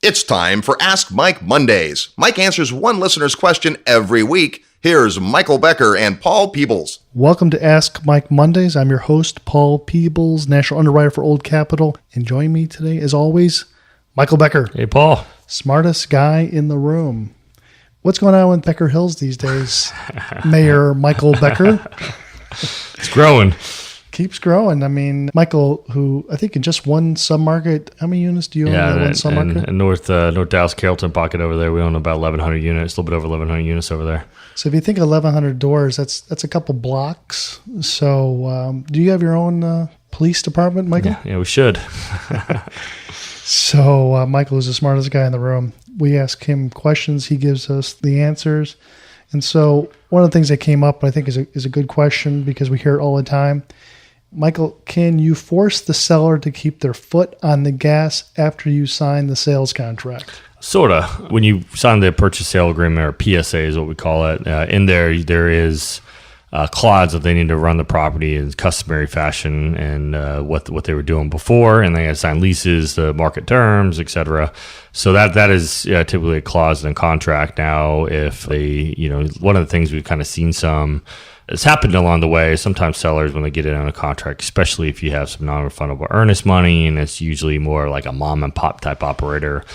It's time for Ask Mike Mondays. Mike answers one listener's question every week. Here's Michael Becker and Paul Peebles. Welcome to Ask Mike Mondays. I'm your host, Paul Peebles, National Underwriter for Old Capital. And joining me today, as always, Michael Becker. Hey, Paul. Smartest guy in the room. What's going on with Becker Hills these days, Mayor Michael Becker? It's growing. Keeps growing. I mean, Michael, who I think in just one submarket, how many units do you own in one submarket? In North Dallas, Carrollton pocket over there, we own about 1,100 units, a little bit over 1,100 units over there. So if you think 1,100 doors, that's a couple blocks. So do you have your own police department, Michael? Yeah, we should. So Michael is the smartest guy in the room. We ask him questions. He gives us the answers. And so one of the things that came up, I think, is a good question because we hear it all the time. Michael, can you force the seller to keep their foot on the gas after you sign the sales contract? Sort of. When you sign the purchase sale agreement, or PSA is what we call it, in there is clause that they need to run the property in customary fashion and what they were doing before, and they had to sign leases, the market terms, etc. So that is typically a clause in a contract. Now, if they, one of the things we've kind of seen it's happened along the way. Sometimes sellers, when they get it on a contract, especially if you have some non-refundable earnest money, and it's usually more like a mom and pop type operator,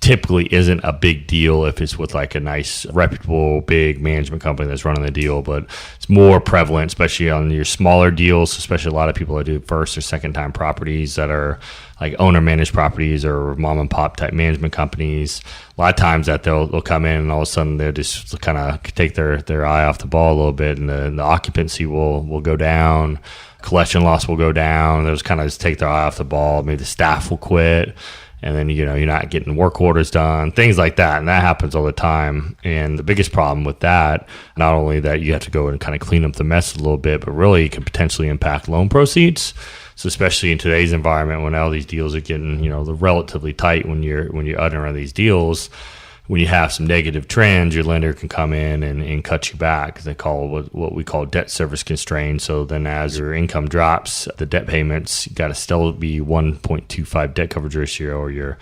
typically isn't a big deal if it's with like a nice, reputable, big management company that's running the deal. But it's more prevalent, especially on your smaller deals, especially a lot of people that do first or second time properties that are like owner managed properties or mom and pop type management companies. A lot of times that they'll come in and all of a sudden they'll just kind of take their eye off the ball a little bit, and the occupancy will go down, collection loss will go down. They'll just kind of just take their eye off the ball. Maybe the staff will quit, and then you're not getting work orders done, things like that. And that happens all the time. And the biggest problem with that, not only that you have to go and kind of clean up the mess a little bit, but really it can potentially impact loan proceeds. So especially in today's environment, when all these deals are getting, they're relatively tight when you're underwriting these deals, when you have some negative trends, your lender can come in and cut you back. They call what we call debt service constrained. So then as your income drops, the debt payments got to still be 1.25 debt coverage ratio, or your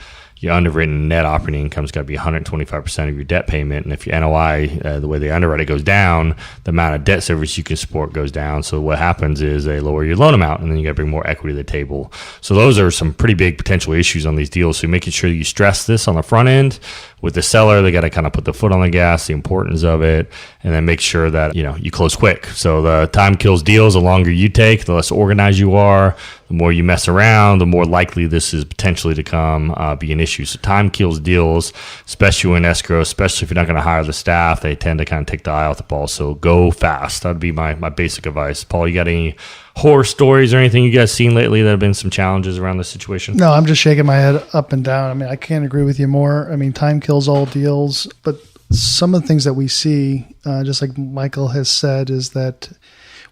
underwritten net operating income's got to be 125% of your debt payment. And if your NOI, the way they underwrite it, goes down, the amount of debt service you can support goes down. So what happens is they lower your loan amount, and then you got to bring more equity to the table. So those are some pretty big potential issues on these deals. So making sure you stress this on the front end. With the seller, they got to kind of put the foot on the gas, the importance of it, and then make sure that you close quick. So the time kills deals. The longer you take, the less organized you are. The more you mess around, the more likely this is potentially to be an issue. So time kills deals, especially in escrow, especially if you're not going to hire the staff. They tend to kind of take the eye off the ball. So go fast. That'd be my basic advice. Paul, you got any horror stories or anything you guys seen lately that have been some challenges around this situation? No, I'm just shaking my head up and down. I mean, I can't agree with you more. I mean, time kills all deals. But some of the things that we see, just like Michael has said, is that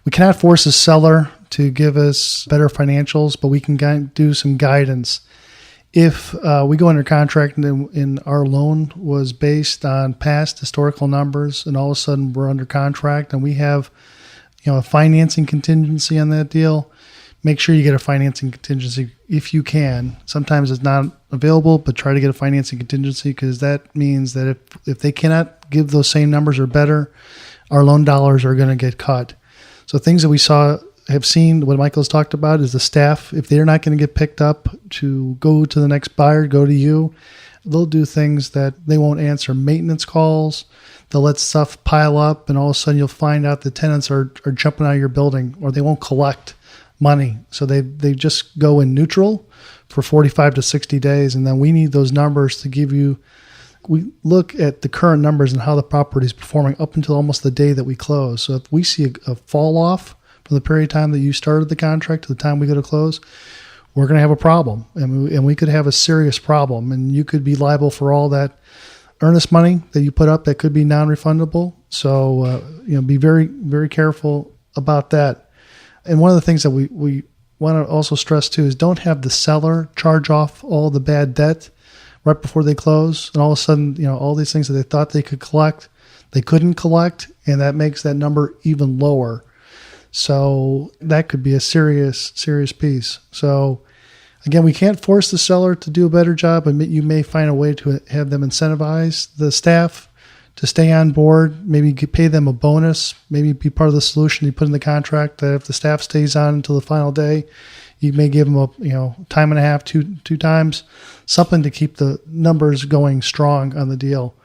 we cannot force a seller to give us better financials, but we can do some guidance. If we go under contract and our loan was based on past historical numbers, and all of a sudden we're under contract and we have a financing contingency on that deal, make sure you get a financing contingency if you can. Sometimes it's not available, but try to get a financing contingency, because that means that if they cannot give those same numbers or better, our loan dollars are going to get cut. So things that have seen, what Michael's talked about, is the staff, if they're not going to get picked up to go to the next buyer, go to you, they'll do things that they won't answer maintenance calls. They'll let stuff pile up, and all of a sudden you'll find out the tenants are jumping out of your building, or they won't collect money. So they just go in neutral for 45 to 60 days, and then we need those numbers to give you. We look at the current numbers and how the property is performing up until almost the day that we close. So if we see a fall off from the period of time that you started the contract to the time we go to close, we're going to have a problem, and we could have a serious problem, and you could be liable for all that earnest money that you put up that could be non-refundable. So, be very, very careful about that. And one of the things that we want to also stress too is don't have the seller charge off all the bad debt right before they close. And all of a sudden, all these things that they thought they could collect, they couldn't collect, and that makes that number even lower. So that could be a serious, serious piece. So Again, we can't force the seller to do a better job, but you may find a way to have them incentivize the staff to stay on board, maybe pay them a bonus, maybe be part of the solution you put in the contract that if the staff stays on until the final day, you may give them a time and a half, two times, something to keep the numbers going strong on the deal.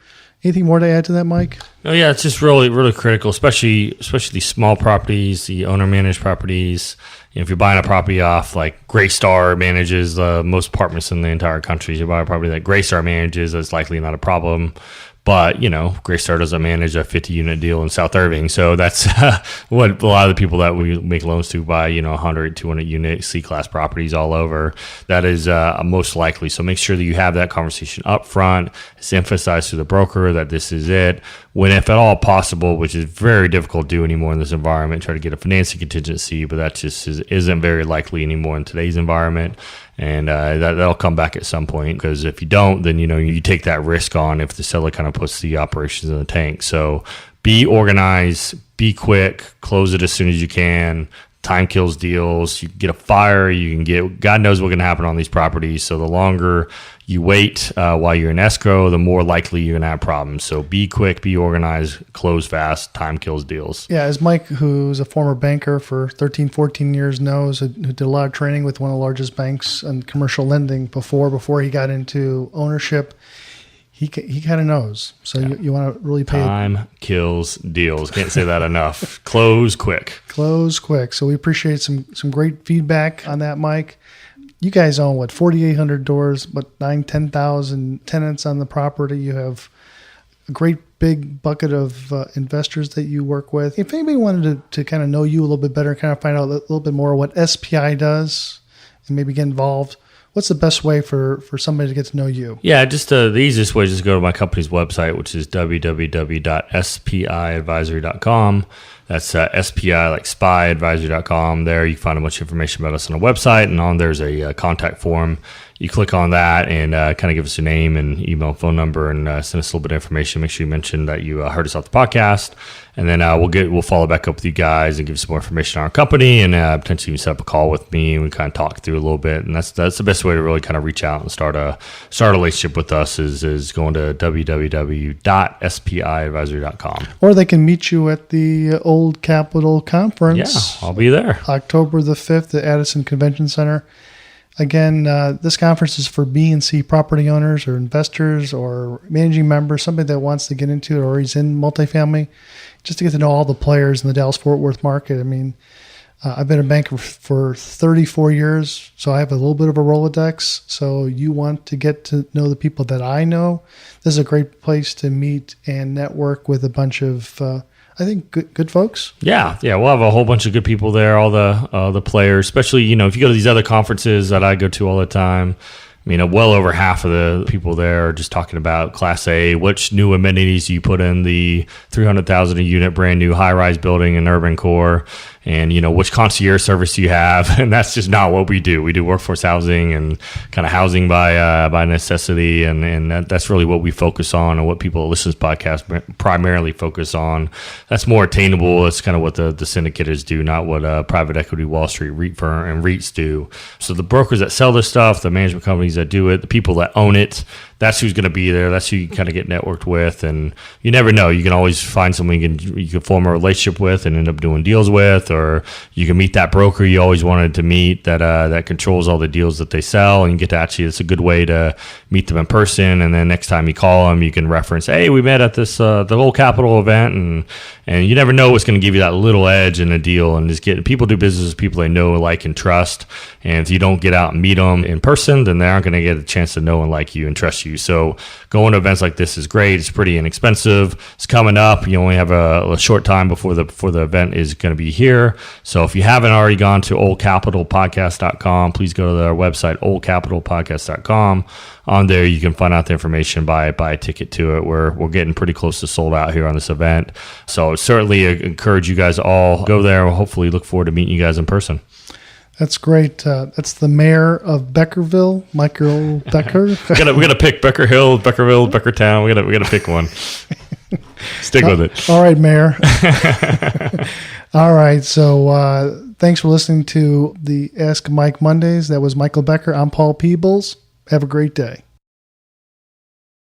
Anything more to add to that, Mike? Oh yeah, it's just really, really critical, especially these small properties, the owner-managed properties. If you're buying a property off, like Greystar manages most apartments in the entire country. You buy a property that Greystar manages, that's likely not a problem. But, Greystar doesn't manage a 50-unit deal in South Irving. So that's what a lot of the people that we make loans to buy, 100, 200-unit C-class properties all over. That is most likely. So make sure that you have that conversation up front. It's emphasized to the broker that this is it. When, if at all possible, which is very difficult to do anymore in this environment, try to get a financing contingency, but that just isn't very likely anymore in today's environment. And that'll come back at some point, because if you don't, then you take that risk on if the seller kind of puts the operations in the tank. So be organized, be quick, close it as soon as you can. Time kills deals. You can get a fire. You can get, God knows what's going to happen on these properties. So the longer you wait while you're in escrow, the more likely you're going to have problems. So be quick, be organized, close fast. Time kills deals. Yeah, as Mike, who's a former banker for 13, 14 years, knows, who did a lot of training with one of the largest banks in commercial lending before he got into ownership, he kind of knows. So yeah. you want to really pay Time kills deals. Can't say that enough. Close quick. Close quick. So we appreciate some great feedback on that, Mike. You guys own 4,800 doors, but 10,000 tenants on the property. You have a great big bucket of investors that you work with. If anybody wanted to kind of know you a little bit better, kind of find out a little bit more what SPI does and maybe get involved, what's the best way for somebody to get to know you? Yeah, just the easiest way is just go to my company's website, which is www.spiadvisory.com. That's SPI, like spyadvisory.com. There you can find a bunch of information about us on the website, and on there's a contact form. You click on that and kind of give us your name and email, phone number, and send us a little bit of information. Make sure you mention that you heard us off the podcast, and then we'll follow back up with you guys and give you some more information on our company, and potentially even set up a call with me, and we kind of talk through a little bit. And that's the best way to really kind of reach out and start a relationship with us is going to www.spiadvisory.com. Or they can meet you at the Old Capitol Conference. Yeah, I'll be there. October the 5th at Addison Convention Center. Again, this conference is for B and C property owners or investors or managing members, somebody that wants to get into it or is in multifamily, just to get to know all the players in the Dallas-Fort Worth market. I mean, I've been a banker for 34 years, so I have a little bit of a Rolodex. So you want to get to know the people that I know, this is a great place to meet and network with a bunch of I think good folks. Yeah. We'll have a whole bunch of good people there. All the players, especially if you go to these other conferences that I go to all the time. Well over half of the people there are just talking about Class A, which new amenities you put in the 300,000 a unit brand new high-rise building in urban core, and which concierge service you have. And that's just not what we do. We do workforce housing and kind of housing by necessity, and that's really what we focus on, and what people that listen to this podcast primarily focus on. That's more attainable. It's kind of what the syndicators do, not what private equity Wall Street REIT firm and REITs do. So the brokers that sell this stuff, the management companies that do it, the people that own it, that's who's going to be there. That's who you kind of get networked with. And you never know. You can always find someone you can form a relationship with and end up doing deals with, or you can meet that broker you always wanted to meet that controls all the deals that they sell, and you get to it's a good way to meet them in person. And then next time you call them, you can reference, hey, we met at this the Old Capitol event, and you never know what's going to give you that little edge in a deal. And just people do business with people they know, like, and trust. And if you don't get out and meet them in person, then they aren't going to get a chance to know and like you and trust you. So going to events like this is great. It's pretty inexpensive. It's coming up. You only have a short time before the event is going to be here. So if you haven't already gone to oldcapitalpodcast.com, please go to their website, oldcapitalpodcast.com. On there, you can find out the information, buy a ticket to it. We're getting pretty close to sold out here on this event. So certainly encourage you guys all go there. We'll hopefully look forward to meeting you guys in person. That's great. That's the mayor of Beckerville, Michael Becker. we gotta pick Beckerville, Beckertown. We gotta pick one. Stick with it. All right, Mayor. All right. So Thanks for listening to the Ask Mike Mondays. That was Michael Becker. I'm Paul Peebles. Have a great day.